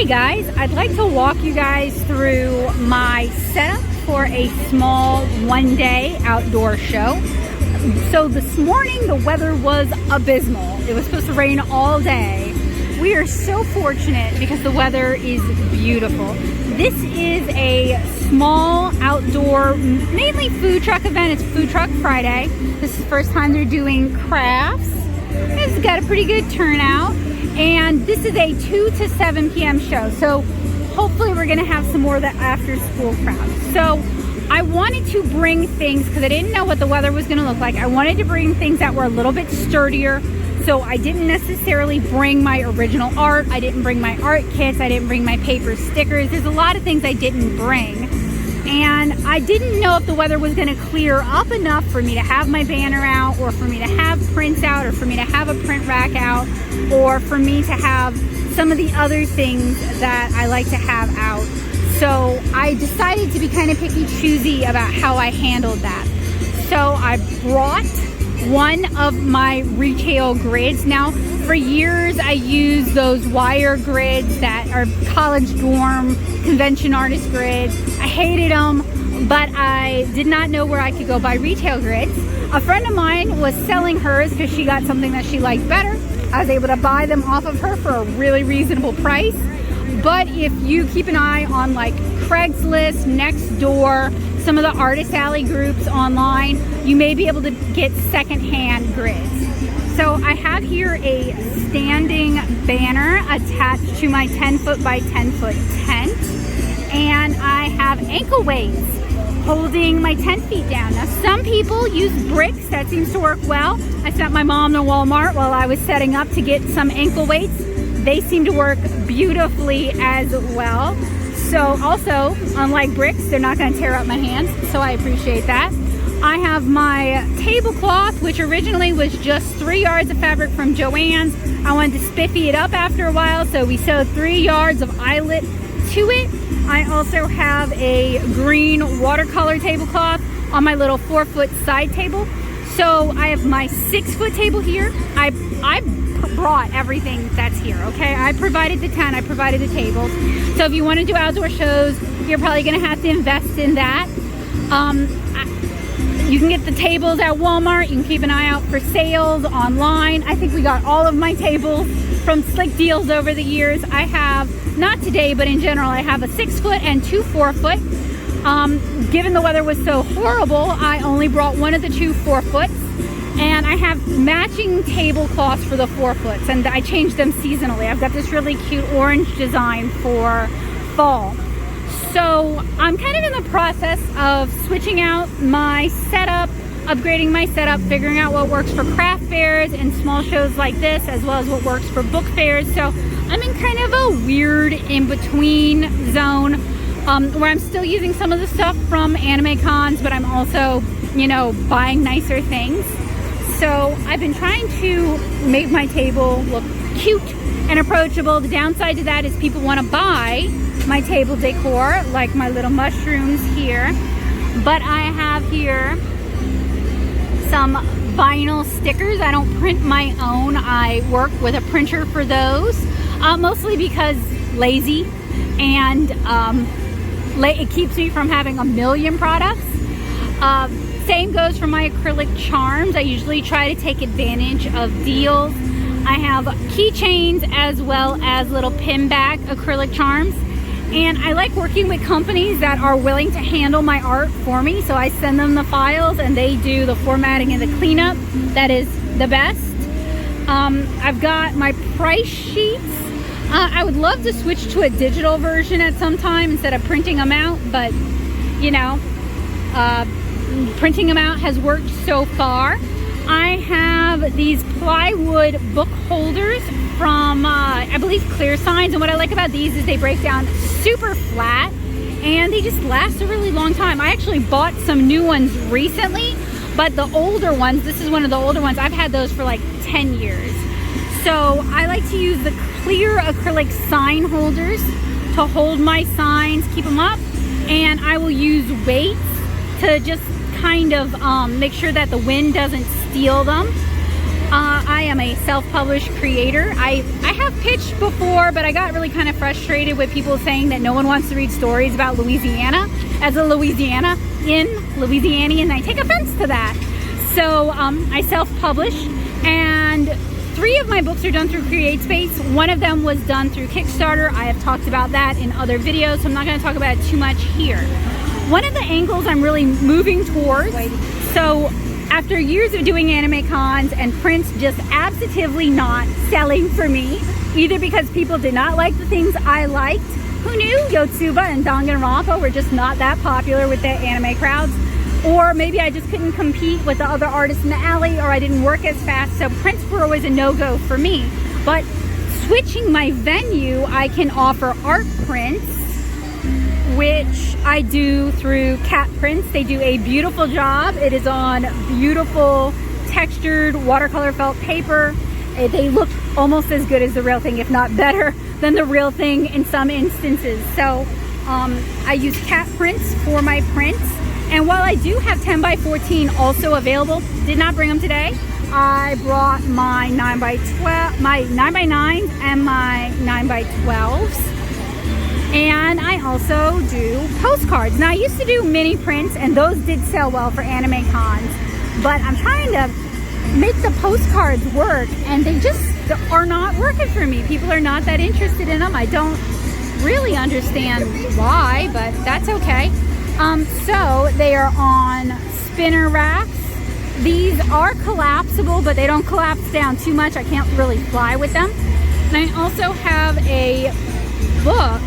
guys, I'd like to walk you guys through my setup for a small one-day outdoor show. So this morning the weather was abysmal. It was supposed to rain all day. We are so fortunate because the weather is beautiful. This is a small outdoor, mainly food truck event. It's Food Truck Friday. This is the first time they're doing crafts. It's got a pretty good turnout. And this is a 2 to 7 p.m. show. So hopefully we're gonna have some more of the after school crowd. So I wanted to bring things, because I didn't know what the weather was gonna look like. I wanted to bring things that were a little bit sturdier. So I didn't necessarily bring my original art. I didn't bring my art kits. I didn't bring my paper stickers. There's a lot of things I didn't bring. And I didn't know if the weather was gonna clear up enough for me to have my banner out, or for me to have prints out, or for me to have a print rack out, or for me to have some of the other things that I like to have out. So I decided to be kind of picky choosy about how I handled that. So I brought one of my retail grids. Now, for years I used those wire grids that are college dorm convention artist grids. I hated them, but I did not know where I could go buy retail grids. A friend of mine was selling hers because she got something that she liked better. I was able to buy them off of her for a really reasonable price. But if you keep an eye on like Craigslist, Nextdoor, some of the Artist Alley groups online, you may be able to get secondhand grids. So I have here a standing banner attached to my 10-foot by 10-foot tent, and I have ankle weights holding my 10 feet down. Now, some people use bricks. That seems to work well. I sent my mom to Walmart while I was setting up to get some ankle weights. They seem to work beautifully as well. So also, unlike bricks, they're not going to tear up my hands, so I appreciate that. I have my tablecloth, which originally was just 3 yards of fabric from Joann's. I wanted to spiffy it up after a while, so we sewed 3 yards of eyelet to it. I also have a green watercolor tablecloth on my little 4-foot side table. So I have my 6-foot table here. I brought everything that's here, okay? I provided the tent, I provided the tables. So if you want to do outdoor shows, you're probably going to have to invest in that. You can get the tables at Walmart. You can keep an eye out for sales online. I think we got all of my tables from Slick Deals over the years. I have, not today, but in general, I have a 6-foot and 2 4-foot. Given the weather was so horrible, I only brought one of the 2 4-foots. And I have matching tablecloths for the 4-foots, and I change them seasonally. I've got this really cute orange design for fall. So I'm kind of in the process of switching out my setup, upgrading my setup, figuring out what works for craft fairs and small shows like this, as well as what works for book fairs. So I'm in kind of a weird in-between zone where I'm still using some of the stuff from anime cons, but I'm also, you know, buying nicer things. So I've been trying to make my table look cute and approachable. The downside to that is people want to buy my table decor, like my little mushrooms here. But I have here some vinyl stickers. I don't print my own. I work with a printer for those, mostly because lazy, and it keeps me from having a million products. Same goes for my acrylic charms. I usually try to take advantage of deals. I have keychains as well as little pin back acrylic charms. And I like working with companies that are willing to handle my art for me. So I send them the files and they do the formatting and the cleanup. That is the best. I've got my price sheets. I would love to switch to a digital version at some time instead of printing them out, but you know, printing them out has worked so far. I have these plywood book holders from, I believe, Clear Signs, and what I like about these is they break down super flat and they just last a really long time. I actually bought some new ones recently, but the older ones, this is one of the older ones, I've had those for like 10 years. So I like to use the clear acrylic sign holders to hold my signs, keep them up, and I will use weights to just kind of make sure that the wind doesn't steal them. I am a a self-published creator. I have pitched before, but I got really kind of frustrated with people saying that no one wants to read stories about Louisiana. As a Louisianian, I take offense to that. So I self-publish, and 3 of my books are done through CreateSpace. One of them was done through Kickstarter. I have talked about that in other videos, so I'm not going to talk about it too much here. One of the angles I'm really moving towards, so after years of doing anime cons and prints just absolutely not selling for me, either because people did not like the things I liked, who knew Yotsuba and Danganronpa were just not that popular with the anime crowds, or maybe I just couldn't compete with the other artists in the alley, or I didn't work as fast, so prints were always a no-go for me. But switching my venue, I can offer art prints, which I do through Cat Prints. They do a beautiful job. It is on beautiful textured watercolor felt paper. They look almost as good as the real thing, if not better than the real thing in some instances. So I use Cat Prints for my prints. And while I do have 10 by 14 also available, did not bring them today. I brought my 9 by 12, my 9 by 9s and my 9 by 12s. And I also do postcards. Now I used to do mini prints, and those did sell well for anime cons, but I'm trying to make the postcards work, and they just are not working for me. People are not that interested in them. I don't really understand why, but that's okay. So they are on spinner racks. These are collapsible, but they don't collapse down too much. I can't really fly with them. And I also have a book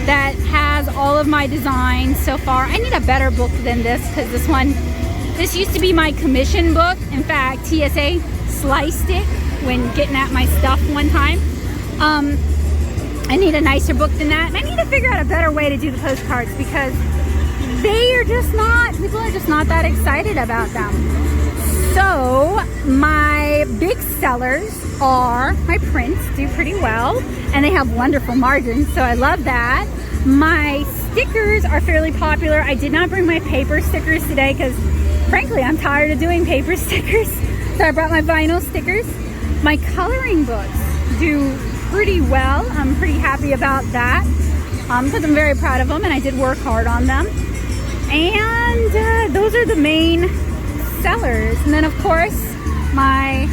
that has all of my designs so far. I need a better book than this, because this used to be my commission book. In fact, TSA sliced it when getting at my stuff one time. I need a nicer book than that. And I need to figure out a better way to do the postcards, because people are just not that excited about them. So my big sellers are my prints, do pretty well, and they have wonderful margins, so I love that. My stickers are fairly popular. I did not bring my paper stickers today because frankly I'm tired of doing paper stickers, so I brought my vinyl stickers. My coloring books do pretty well. I'm pretty happy about that because I'm very proud of them, and I did work hard on them. And those are the main sellers. And then of course my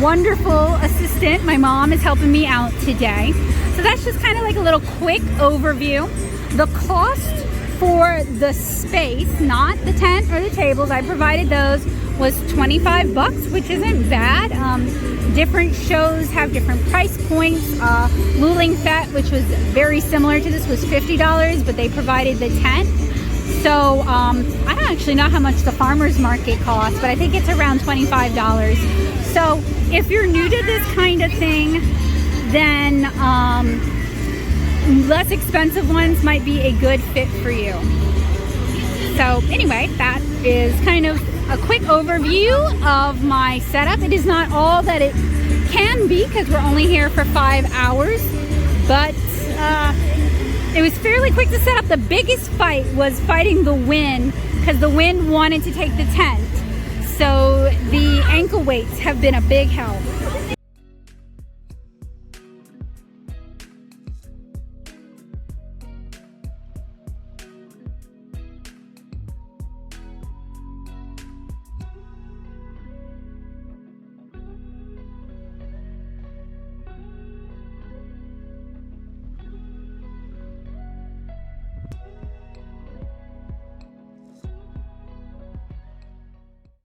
wonderful assistant, my mom, is helping me out today. So that's just kind of like a little quick overview. The cost for the space, not the tent or the tables, I provided those, was 25 bucks, which isn't bad. Different shows have different price points. Luling Fete, which was very similar to this, was $50, but they provided the tent. So I don't actually know how much the farmer's market costs, but I think it's around $25. So if you're new to this kind of thing, then less expensive ones might be a good fit for you. So anyway, that is kind of a quick overview of my setup. It is not all that it can be because we're only here for 5 hours, but it was fairly quick to set up. The biggest fight was fighting the wind, because the wind wanted to take the tent. So the ankle weights have been a big help.